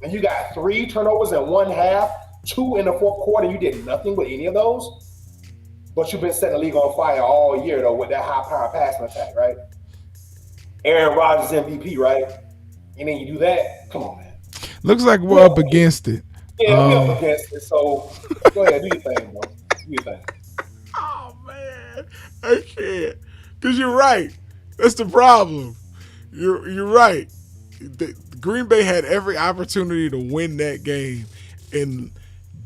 S4: And you got 3 turnovers in one half, 2 in the fourth quarter, you did nothing with any of those? But you've been setting the league on fire all year though with that high power passing attack, right? Aaron Rodgers MVP, right? And then you do that. Come on, man.
S1: Looks like we're up against it.
S4: Yeah, we up against it. So go ahead, do your thing, bro. Do your thing.
S1: Oh man, I can't. Cause you're right. That's the problem. You're right. Green Bay had every opportunity to win that game and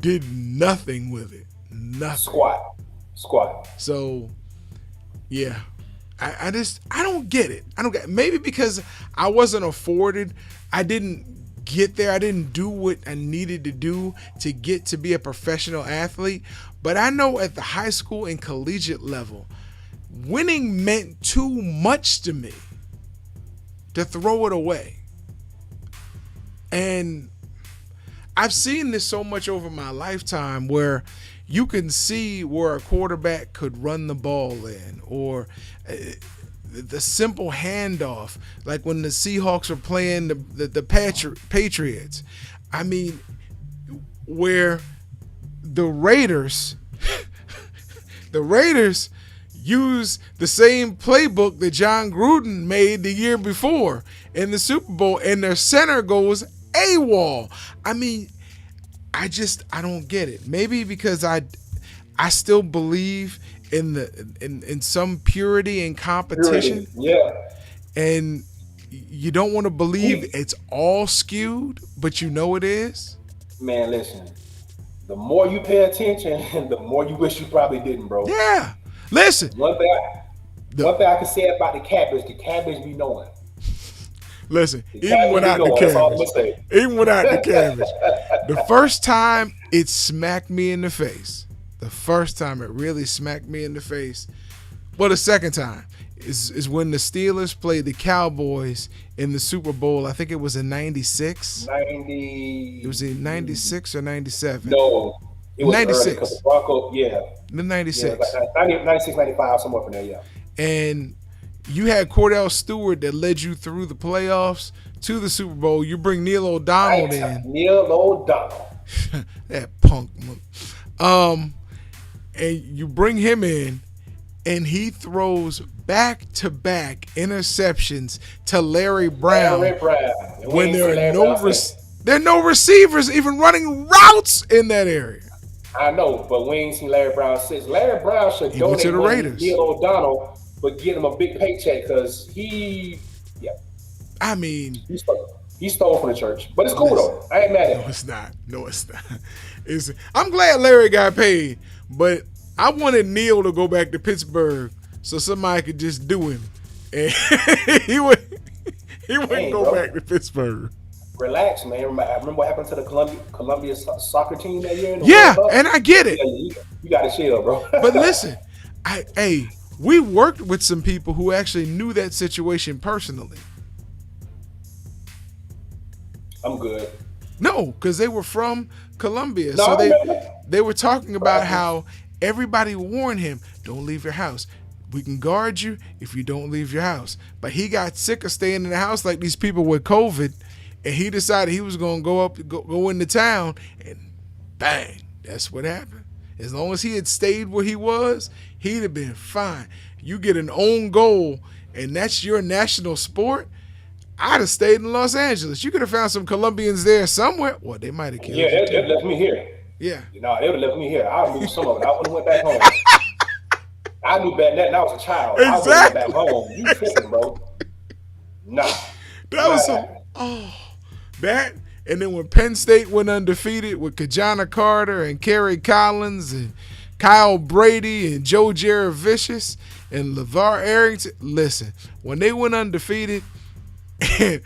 S1: did nothing with it. Nothing.
S4: Squat.
S1: So, yeah. I don't get it. I don't get it. Maybe because I wasn't afforded. I didn't get there. I didn't do what I needed to do to get to be a professional athlete. But I know at the high school and collegiate level, winning meant too much to me to throw it away. And I've seen this so much over my lifetime where you can see where a quarterback could run the ball in, or the simple handoff, like when the Seahawks were playing the Patriots. I mean, where the Raiders use the same playbook that John Gruden made the year before in the Super Bowl, and their center goes AWOL. I mean, I don't get it. Maybe because I still believe in some purity and competition.
S4: Yeah.
S1: And you don't want to believe it's all skewed, but you know it is.
S4: Man, listen. The more you pay attention, the more you wish you probably didn't, bro.
S1: Yeah. Listen.
S4: One thing I can say about the cabbage be knowing.
S1: Listen, even without the cabbage, the first time it smacked me in the face, the second time is when the Steelers played the Cowboys in the Super Bowl. I think it was in 96. It was in 96 or 97.
S4: No, it was
S1: 96.
S4: Because the Broncos,
S1: The 96.
S4: Yeah, 96, 95, somewhere from there, yeah.
S1: And you had Cordell Stewart that led you through the playoffs to the Super Bowl. You bring Neil O'Donnell in.
S4: Neil O'Donnell.
S1: That punk. And you bring him in, and he throws back-to-back interceptions to Larry Brown. When there are no receivers even running routes in that area.
S4: I know, but we ain't seen Larry Brown since. Larry Brown should donate
S1: to the Raiders.
S4: Neil O'Donnell, but get him a big paycheck because he stole from the church. But it's cool though. I ain't mad at him.
S1: No, it's not. I'm glad Larry got paid, but I wanted Neil to go back to Pittsburgh so somebody could just do him, and he wouldn't go back to Pittsburgh.
S4: Relax, man. Remember what happened to the Columbia soccer team that year?
S1: Yeah, and I get it.
S4: Yeah, you got to chill, bro.
S1: But listen, we worked with some people who actually knew that situation personally.
S4: I'm good.
S1: No, because they were from Columbia. No, so they were talking about how everybody warned him, don't leave your house. We can guard you if you don't leave your house. But he got sick of staying in the house like these people with COVID, and he decided he was going to go into town, and bang, that's what happened. As long as he had stayed where he was, he'd have been fine. You get an own goal, and that's your national sport, I'd have stayed in Los Angeles. You could have found some Colombians there somewhere. Well, they might have killed you.
S4: Yeah, they'd left me here.
S1: Yeah.
S4: They would have left me here. I would have moved some of it. I would have went back home. I knew better than that, and I was a child.
S1: Exactly.
S4: I went back home. You tripping, bro. Nah.
S1: That was that. And then when Penn State went undefeated with Kajana Carter and Kerry Collins and Kyle Brady and Joe Jaravicious and LeVar Arrington, listen, when they went undefeated and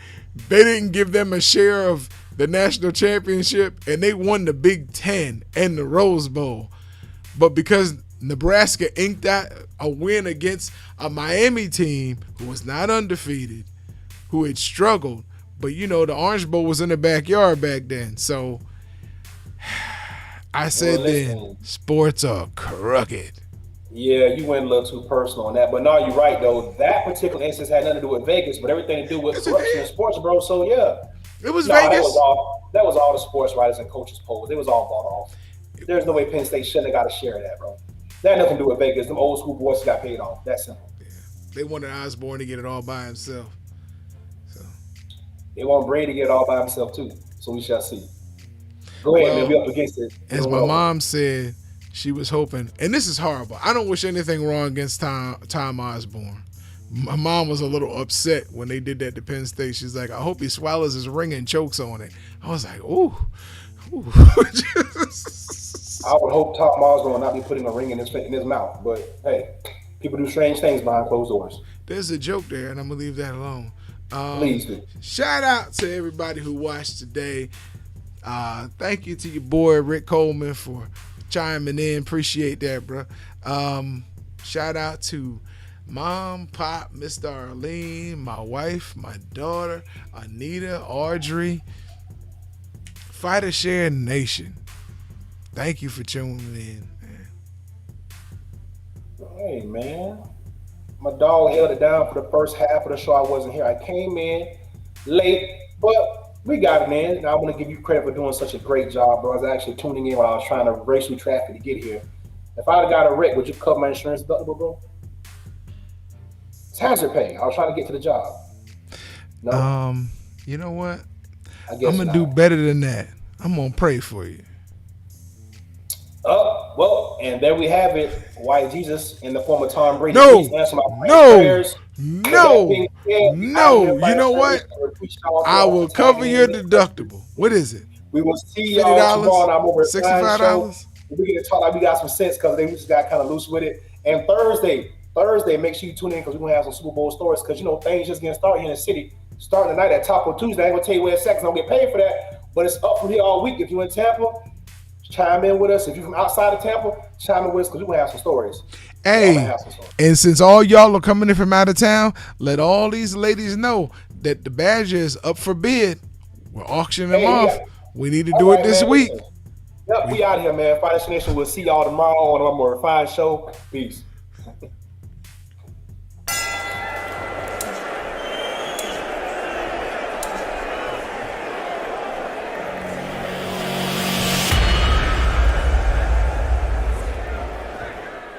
S1: they didn't give them a share of the national championship and they won the Big Ten and the Rose Bowl, but because Nebraska inked out a win against a Miami team who was not undefeated, who had struggled, but you know the Orange Bowl was in the backyard back then. So I said then, sports are crooked.
S4: Yeah, you went a little too personal on that. But no, you're right, though. That particular instance had nothing to do with Vegas, but everything to do with corruption in sports, bro. So, yeah.
S1: It was Vegas.
S4: That was all the sports writers and coaches polls. It was all bought off. There's no way Penn State shouldn't have got a share of that, bro. That had nothing to do with Vegas. Them old school boys got paid off. That's simple.
S1: They wanted Osborne to get it all by himself. So,
S4: They want Brady to get it all by himself too. So we shall see. Go ahead, man. We up against it.
S1: as my mom said, she was hoping, and this is horrible. I don't wish anything wrong against Tom Osborne. My mom was a little upset when they did that to Penn State. She's like, I hope he swallows his ring and chokes on it. I was like, ooh.
S4: I would hope Tom Osborne will not be putting a ring in his mouth. But hey, people do strange things behind closed doors.
S1: There's a joke there, and I'm going to leave that alone.
S4: Please do.
S1: Shout out to everybody who watched today. Thank you to your boy Rick Coleman for chiming in. Appreciate that, bro. Shout out to Mom, Pop, Mr. Arlene, my wife, my daughter, Anita, Audrey, Fighter Share Nation. Thank you for tuning in, man.
S4: Hey, man. My dog held it down for the first half of the show. I wasn't here. I came in late, but we got it in. And I want to give you credit for doing such a great job, bro. I was actually tuning in while I was trying to race through traffic to get here. If I'd have got a wreck, would you cover my insurance deductible, bro? It's hazard pay. I was trying to get to the job. No?
S1: You know what?
S4: I guess
S1: I'm gonna do better than that. I'm gonna pray for you.
S4: Well, and there we have it. White Jesus in the form of Tom Brady.
S1: No,
S4: Please answer my
S1: no,
S4: prayers.
S1: no,
S4: With that being said,
S1: no.
S4: I'm
S1: You know what? I will cover your deductible. What is it?
S4: We will see y'all tomorrow. And I'm over at
S1: $65.
S4: We get to talk like we got some sense because they just got kind of loose with it. And Thursday, make sure you tune in because we're gonna have some Super Bowl stories because you know things just getting started here in the city. Starting tonight at Taco Tuesday. I ain't gonna tell you where it's at because I don't get paid for that. But it's up from here all week. If you're in Tampa, chime in with us. If you're from outside of Tampa, chime in with us because we're gonna have some stories.
S1: Hey, and since all y'all are coming in from out of town, let all these ladies know that the Badger is up for bid. We're auctioning them off.
S4: Yeah.
S1: We need to do it this week.
S4: Listen. Yep, we out here, man. Fighter Nation. We'll see y'all tomorrow on a more refined show. Peace.